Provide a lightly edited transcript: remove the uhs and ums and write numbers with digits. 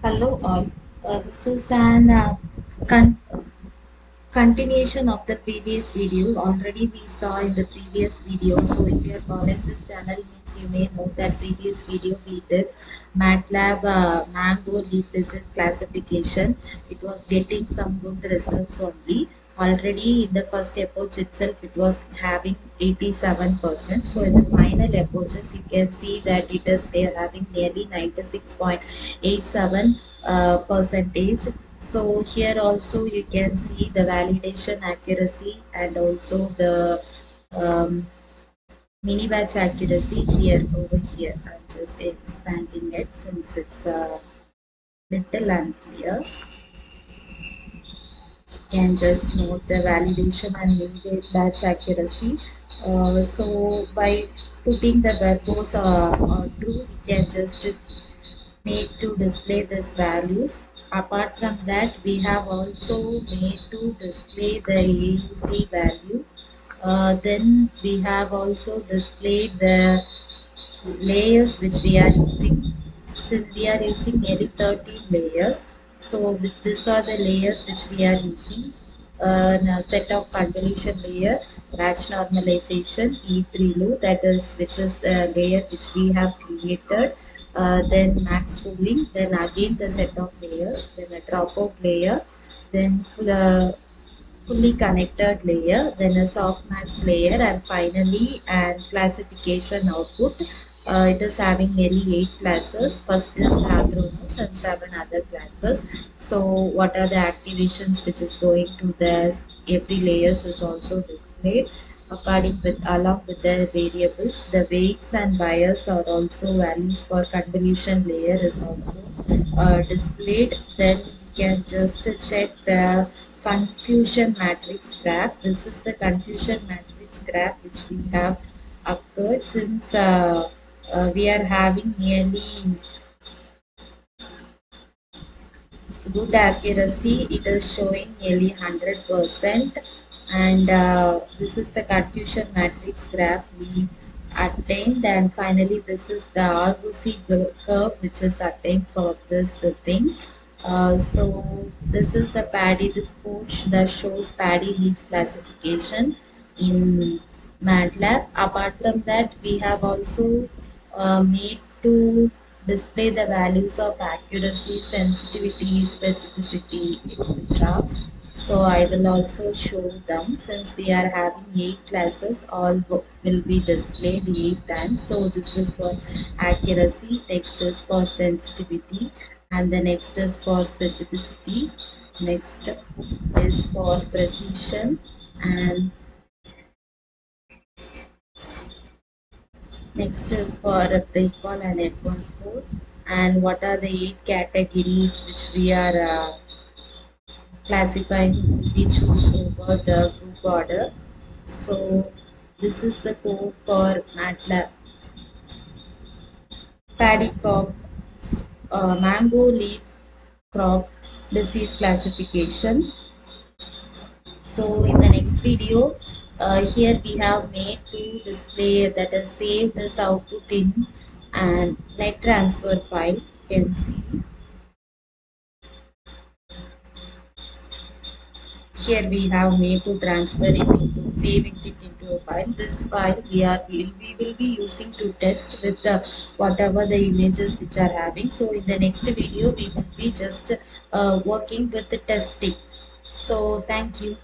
Hello all. This is an con continuation of the previous video. Already we saw in the previous video. So if you are following this channel, means you may know that previous video we did MATLAB mango leaf disease classification. It was getting some good results only. Already in the first approach itself, it was having 87%. So in the final approaches, you can see that it is they are having nearly 96.87 percentage. So here also you can see the validation accuracy and also the um, mini batch accuracy here over here. I'm just expanding it since it's a little unclear. You can just note the validation and mini batch accuracy. So by putting the verbose true, we can just made to display these values. Apart from that, we have also made to display the AUC value. Then we have also displayed the layers which we are using. Since we are using nearly 13 layers, so with these are the layers which we are using. A set of convolution layer, batch normalization, E3 that is which is the layer which we have created. Then max pooling, then again the set of layers, then a dropout layer, then fully connected layer, then a softmax layer, and finally and classification output. It is having nearly 8 classes. First is the Athronos and 7 other classes. So what are the activations which is going to this? Every layers is also displayed according with along with the variables. The weights and bias are also values for convolution layer is also displayed. Then we can just check the confusion matrix graph. This is the confusion matrix graph which we have occurred since we are having nearly good accuracy. It is showing nearly 100%, and this is the confusion matrix graph we attained, and finally this is the ROC curve which is attained for this thing. So this is a paddy, this code that shows paddy leaf classification in MATLAB. Apart from that, we have also made to display the values of accuracy, sensitivity, specificity, etc. So I will also show them since we are having 8 classes, all will be displayed 8 times. So this is for accuracy, next is for sensitivity, and the next is for specificity, next is for precision, and next is for a breakball and F1 score. And what are the 8 categories which we are classifying we choose over the group order. So this is the code for MATLAB. Paddy crop, mango leaf crop disease classification. So in the next video, here we have made to display that is save this output in and net transfer file. You can see here we have made to transfer it into saving it into a file. This file we will be using to test with the whatever the images which are having. So in the next video we will be just working with the testing. So thank you.